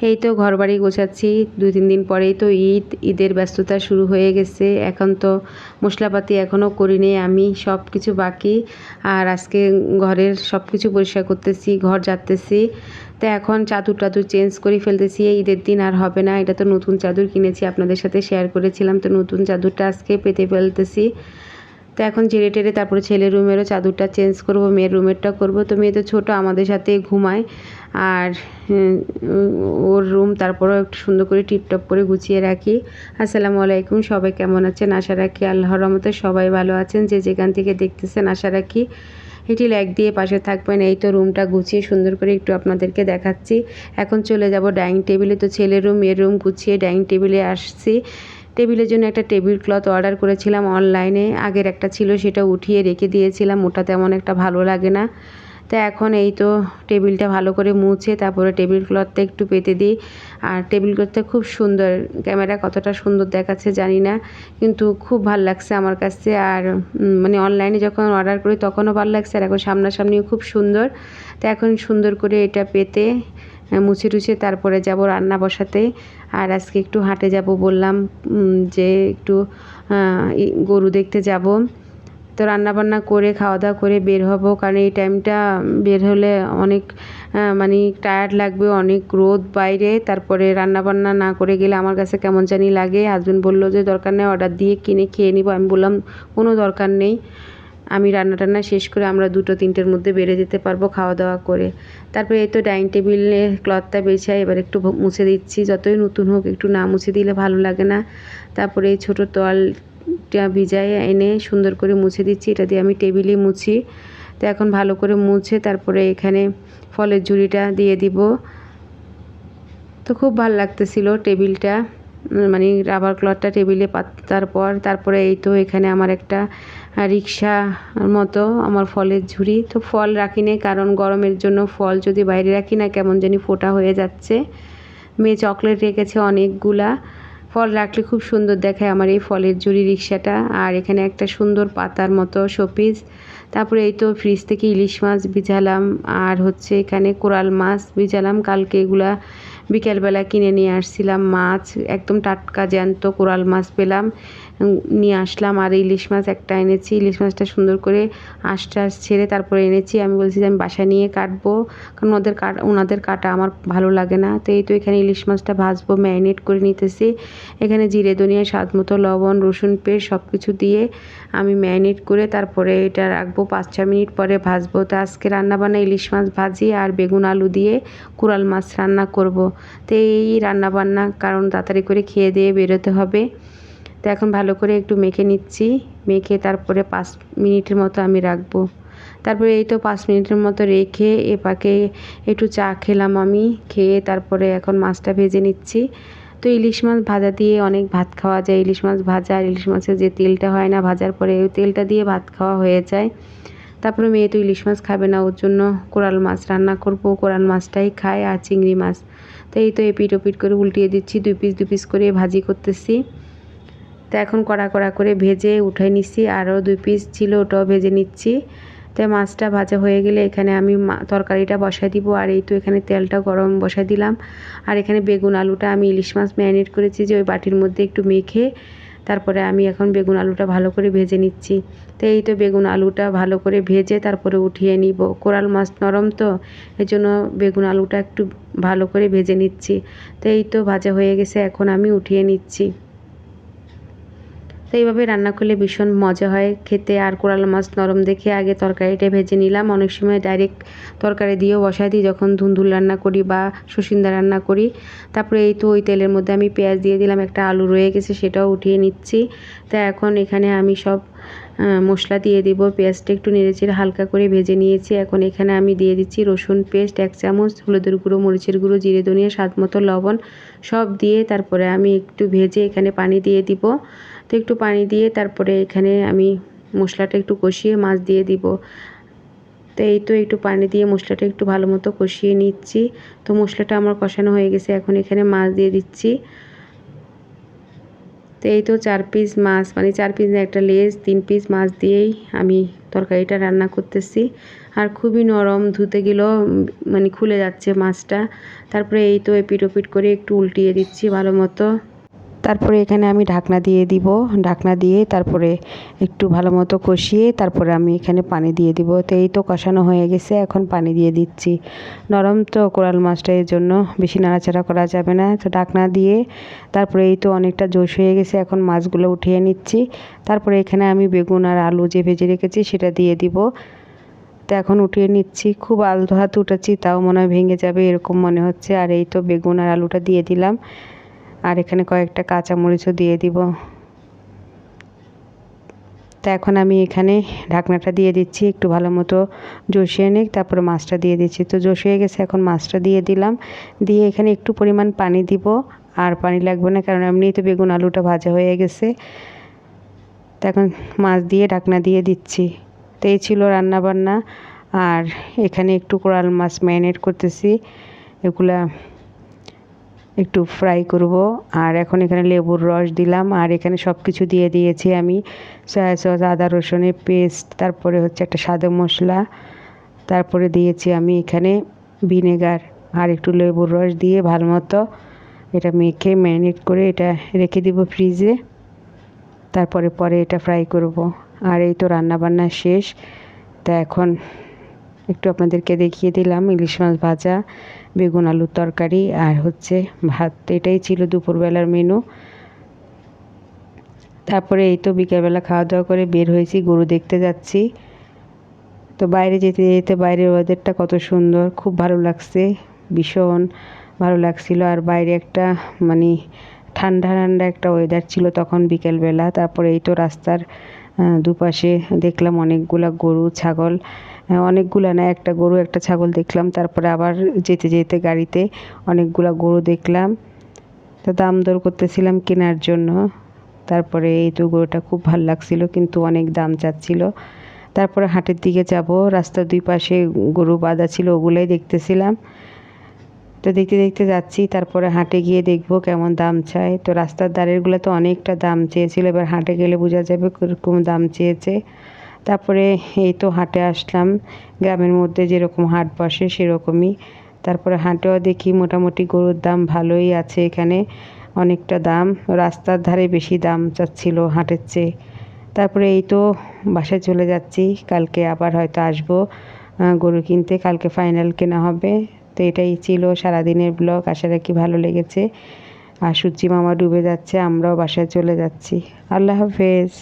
এই তো ঘরবাড়ি গোছাচ্ছি, 2-3 দিন পরেই তো ঈদের ব্যস্ততা শুরু হয়ে গেছে। এখন তো মশলাপাতি এখনও করিনি, আমি সব কিছু বাকি। আর আজকে ঘরের সব কিছু পরিষ্কার করতেছি, ঘর ঝাড়তেছি। তো এখন চাদর টাদর চেঞ্জ করে ফেলতেছি, এই ঈদের দিন আর হবে না। এটা তো নতুন চাদর কিনেছি, আপনাদের সাথে শেয়ার করেছিলাম, তো নতুন চাদরটা আজকে পেতে ফেলতেছি। তো এখন ঝেড়ে টেরে তারপরে ছেলের রুমেরও চাদরটা চেঞ্জ করব, মেয়ের রুমেরটা করব। তো মেয়ে তো ছোটো, আমাদের সাথে ঘুমায়। আর ওর রুম তারপরেও একটু সুন্দর করে টিপটপ করে গুছিয়ে রাখি। আসসালামু আলাইকুম, সবাই কেমন আছেন? আশা রাখি আল্লাহর রহমতে সবাই ভালো আছেন। যে যেখান থেকে দেখতেছেন আশা রাখি এটি লাইক দিয়ে পাশে থাকবেন। এই তো রুমটা গুছিয়ে সুন্দর করে একটু আপনাদেরকে দেখাচ্ছি। এখন চলে যাব ডাইনিং টেবিলে। তো ছেলের রুম মেয়ের রুম গুছিয়ে ডাইনিং টেবিলে আসছি। টেবিলের জন্য একটা টেবিল ক্লথ অর্ডার করেছিলাম অনলাইনে, আগের একটা ছিল সেটা উঠিয়ে রেখে দিয়েছিলাম, ওটা তেমন একটা ভালো লাগে না। তো এখন এই তো টেবিলটা ভালো করে মুছে তারপরে টেবিল ক্লথটা একটু পেতে দিই। আর টেবিল ক্লথটা খুব সুন্দর, ক্যামেরা কতটা সুন্দর দেখাচ্ছে জানি না, কিন্তু খুব ভালো লাগছে আমার কাছে। আর মানে অনলাইনে যখন অর্ডার করি তখনও ভালো লাগছে, আর এখন সামনাসামনিও খুব সুন্দর। তো এখন সুন্দর করে এটা পেতে মুছে টুছে তারপরে যাব রান্না বসাতে। আর আজকে একটু হাটে যাব বললাম, যে একটু গরু দেখতে যাব। তো রান্নাবান্না করে খাওয়া দাওয়া করে বের হব, কারণ এই টাইমটা বের হলে অনেক মানে টায়ার্ড লাগবে, অনেক রোদ বাইরে। তারপরে রান্নাবান্না না করে গেলে আমার কাছে কেমন জানি লাগে। হাজব্যান্ড বললো যে দরকার নেই, অর্ডার দিয়ে কিনে খেয়ে নিব। আমি বললাম কোনো দরকার নেই, আমি রান্না টান্না শেষ করে আমরা 2-3টের মধ্যে বেড়ে যেতে পারবো খাওয়া দাওয়া করে। তারপরে এই তো ডাইনিং টেবিলে ক্লথটা বেছাই, এবার একটু মুছে দিচ্ছি। যতই নতুন হোক একটু না মুছে দিলে ভালো লাগে না। তারপরে এই ছোটো তোয়ালটা ভিজায় এনে সুন্দর করে মুছে দিচ্ছি, এটা দিয়ে আমি টেবিলে মুছি। তো এখন ভালো করে মুছে তারপরে এখানে ফলের ঝুড়িটা দিয়ে দিব। তো খুব ভালো লাগতেছিল টেবিলটা, মানে রাবার ক্লথটা টেবিলে পাতার পর। তারপরে এই তো এখানে আমার একটা রিক্সা মতো আমার ফলের ঝুড়ি। তো ফল রাখি নে, কারণ গরমের জন্য ফল যদি বাইরে রাখি না কেমন জানি ফোটা হয়ে যাচ্ছে। মেয়ে চকলেট রেখেছে অনেকগুলা, ফল রাখলে খুব সুন্দর দেখায় আমার এই ফলের ঝুড়ি রিক্সাটা। আর এখানে একটা সুন্দর পাতার মতো শোপিস। তারপরে এই তো ফ্রিজ থেকে ইলিশ মাছ ভিজালাম, আর হচ্ছে এখানে কোরাল মাছ ভিজালাম। কালকে এগুলা বিকেলবেলা কিনে নিয়ে আসছিলাম, মাছ একদম টাটকা জ্যান্ত কোরাল মাছ পেলাম, নিয়ে আসলাম। আর ইলিশ মাছ একটা এনেছি, ইলিশ মাছটা সুন্দর করে আঁশটা ছেড়ে তারপরে এনেছি। আমি বলছি যে আমি বাসা নিয়ে কাটবো, কারণ ওনাদের কাটা আমার ভালো লাগে না। তো এই তো এখানে ইলিশ মাছটা ভাজবো, ম্যারিনেট করে নিতেছি। এখানে জিরে ধনিয়া স্বাদ মতো লবণ রসুন পেস্ট সব কিছু দিয়ে আমি ম্যারিনেট করে তারপরে এটা রাখবো, 5-6 মিনিট পরে ভাজবো। তো আজকে রান্নাবান্না ইলিশ মাছ ভাজি আর বেগুন আলু দিয়ে কোরাল মাছ রান্না করব। তো এই রান্নাবান্না, কারণ তাড়াতাড়ি করে খেয়ে দিয়ে বেরোতে হবে। তো এখন ভালো করে একটু মেখে নিচ্ছি, মেখে তারপরে 5 মিনিটের মতো আমি রাখবো। তারপরে এই তো 5 মিনিটের মতো রেখে এপাকে একটু চা খেলাম আমি, খেয়ে তারপরে এখন মাছটা ভেজে নিচ্ছি। তো ইলিশ মাছ ভাজা দিয়ে অনেক ভাত খাওয়া যায়, ইলিশ মাছ ভাজা আর ইলিশ মাছের যে তেলটা হয় না ভাজার পরে, ওই তেলটা দিয়ে ভাত খাওয়া হয়ে যায়। তারপরে মেয়ে তো ইলিশ মাছ খাবে না, ওর জন্য কোরাল মাছ রান্না করব, কোরাল মাছটাই খায়, আর চিংড়ি মাছ। তো এই তো এপিট ওপিট করে উল্টিয়ে দিচ্ছি, 2 পিস করে ভাজি করতেছি। তো এখন কড়া কড়া করে ভেজে উঠাই নিচ্ছি, আরও 2 পিস ছিল ওটাও ভেজে নিচ্ছি। তো মাছটা ভাজা হয়ে গেলে এখানে আমি তরকারিটা বসাই দিব। আর এই তো এখানে তেলটা গরম বসাই দিলাম। আর এখানে বেগুন আলুটা আমি ইলিশ মাছ ম্যারিনেট করেছি যে ওই বাটির মধ্যে একটু মেখে তারপরে আমি এখন বেগুন আলুটা ভালো করে ভেজে নিচ্ছি। তো এই তো বেগুন আলুটা ভালো করে ভেজে তারপরে উঠিয়ে নিব, কোরাল মাছ নরম তো এজন্য বেগুন আলুটা একটু ভালো করে ভেজে নিচ্ছি। তো এই তো ভাজা হয়ে গেছে, এখন আমি উঠিয়ে নিচ্ছি। তো এইভাবে রান্না করলে ভীষণ মজা হয় খেতে। আর কোরাল মাছ নরম দেখে আগে তরকারিটা ভেজে নিলাম, অনেক সময় ডাইরেক্ট তরকারি দিয়েও বসাই দিই যখন ধুন্দুল রান্না করি বা সসিন্দা রান্না করি। তারপরে এই তো ওই তেলের মধ্যে আমি পেঁয়াজ দিয়ে দিলাম, একটা আলু রয়ে গেছে সেটাও উঠিয়ে নিচ্ছি। তা এখন এখানে আমি সব মশলা দিয়ে দিব, পেঁয়াজটা একটু নেড়েচেড়ে হালকা করে ভেজে নিয়েছি। এখন এখানে আমি দিয়ে দিচ্ছি রসুন পেস্ট 1 চামচ, হলুদের গুঁড়ো মরিচের গুঁড়ো জিরে ধনিয়া স্বাদ মতো লবণ সব দিয়ে তারপরে আমি একটু ভেজে এখানে পানি দিয়ে দিব। তো একটু পানি দিয়ে তারপরে এখানে আমি মশলাটা একটু কষিয়ে মাছ দিয়ে দিব। তো এই তো একটু পানি দিয়ে মশলাটা একটু ভালো মতো কষিয়ে নিচ্ছি। তো মশলাটা আমার কষানো হয়ে গেছে, এখন এখানে মাছ দিয়ে দিচ্ছি। তো এই তো 4 পিস মাছ, মানে 4 পিস না, একটা লেজ, 3 পিস মাছ দিয়েই আমি তরকারিটা রান্না করতেছি। আর খুবই নরম, ধুতে গেলেও মানে খুলে যাচ্ছে মাছটা। তারপরে এই তো এপিট ওপিট করে একটু উল্টিয়ে দিচ্ছি ভালো মতো। তারপরে এখানে আমি ঢাকনা দিয়ে দিব। ঢাকনা দিয়ে তারপরে একটু ভালো মতো কষিয়ে তারপরে আমি এখানে পানি দিয়ে দিব। তো এই তো কষানো হয়ে গেছে, এখন পানি দিয়ে দিচ্ছি। নরম তো কোরাল মাছটা, এর জন্য বেশি নাড়াচাড়া করা যাবে না। তো ঢাকনা দিয়ে তারপরে এই তো অনেকটা জোশ হয়ে গেছে, এখন মাছগুলো উঠিয়ে নিচ্ছি। তারপরে এখানে আমি বেগুন আর আলু যে ভেজে রেখেছি সেটা দিয়ে দিব। তো এখন উঠিয়ে নিচ্ছি। খুব আলতো হাতে উঠাচ্ছি, তাও মনে হয় ভেঙে যাবে এরকম মনে হচ্ছে। আর এই তো বেগুন আর আলুটা দিয়ে দিলাম। আর এখানে কয়েকটা কাঁচামরিচও দিয়ে দিব। তো এখন আমি এখানে ঢাকনাটা দিয়ে দিচ্ছি, একটু ভালো মতো জষিয়ে নিই, তারপরে মাছটা দিয়ে দিচ্ছি। তো জোশ হয়ে গেছে, এখন মাছটা দিয়ে দিলাম। দিয়ে এখানে একটু পরিমাণ পানি দিব, আর পানি লাগবে না কারণ এমনিই তো বেগুন আলুটা ভাজা হয়ে গেছে। তো এখন মাছ দিয়ে ঢাকনা দিয়ে দিচ্ছি। তো এই ছিল রান্নাবান্না। আর এখানে একটু কোরাল মাছ ম্যারিনেট করতেছি, এগুলা একটু ফ্রাই করব। আর এখন এখানে লেবুর রস দিলাম, আর এখানে সব কিছু দিয়ে দিয়েছি আমি। সয়া সস, আদা রসুনের পেস্ট, তারপরে হচ্ছে একটা স্বাদ মশলা, তারপরে দিয়েছি আমি এখানে ভিনেগার আর একটু লেবুর রস দিয়ে ভালো মতো এটা মেখে ম্যারিনেট করে এটা রেখে দিব ফ্রিজে। তারপরে এটা ফ্রাই করব। আর এই তো রান্নাবান্না শেষ। তা এখন একটু আপনাদেরকে দেখিয়ে দিলাম ইলিশ মাছ ভাজা, বেগুন আলুর তরকারি আর হচ্ছে ভাত। এটাই ছিল দুপুরবেলার মেনু। তারপরে এই তো বিকেলবেলা খাওয়া দাওয়া করে বের হয়েছি, গরু দেখতে যাচ্ছি। তো বাইরে যেতে যেতে বাইরের ওয়েদারটা কত সুন্দর, খুব ভালো লাগছে, ভীষণ ভালো লাগছিল। আর বাইরে একটা মানে ঠান্ডা ঠান্ডা একটা ওয়েদার ছিল তখন বিকেলবেলা। তারপরে এই তো রাস্তার দুপাশে দেখলাম অনেকগুলা গরু ছাগল, অনেকগুলা না, একটা গরু একটা ছাগল দেখলাম। তারপরে আবার যেতে যেতে গাড়িতে অনেকগুলা গরু দেখলাম। তো দাম দর করতেছিলাম কেনার জন্য। তারপরে এই তো গরুটা খুব ভালো লাগছিল, কিন্তু অনেক দাম চাচ্ছিল। তারপরে হাটের দিকে যাব, রাস্তার দুই পাশে গরু বাঁধা ছিল, ওগুলোই দেখতেছিলাম। তো দেখতে দেখতে যাচ্ছি, তারপরে হাটে গিয়ে দেখবো কেমন দাম চায়। তো রাস্তার ধারেরগুলো তো অনেকটা দাম চেয়েছিল, এবার হাটে গেলে বোঝা যাবে কীরকম দাম চেয়েছে। তারপরে এই তো হাটে আসলাম, গ্রামের মধ্যে যেরকম হাট বসে সেরকমই। তারপরে হাটেও দেখি মোটামুটি গরুর দাম ভালোই আছে এখানে, অনেকটা দাম, রাস্তার ধারে বেশি দাম চাচ্ছিল হাটের চেয়ে। তারপরে এই তো বাসায় চলে যাচ্ছি, কালকে আবার হয়তো আসবো গরু কিনতে, কালকে ফাইনাল কেনা হবে। তো এটাই ছিল সারাদিনের ব্লগ, আশা রাখি ভালো লেগেছে। আর সূর্যি মামা ডুবে যাচ্ছে, আমরাও বাসায় চলে যাচ্ছি। আল্লাহ হাফেজ।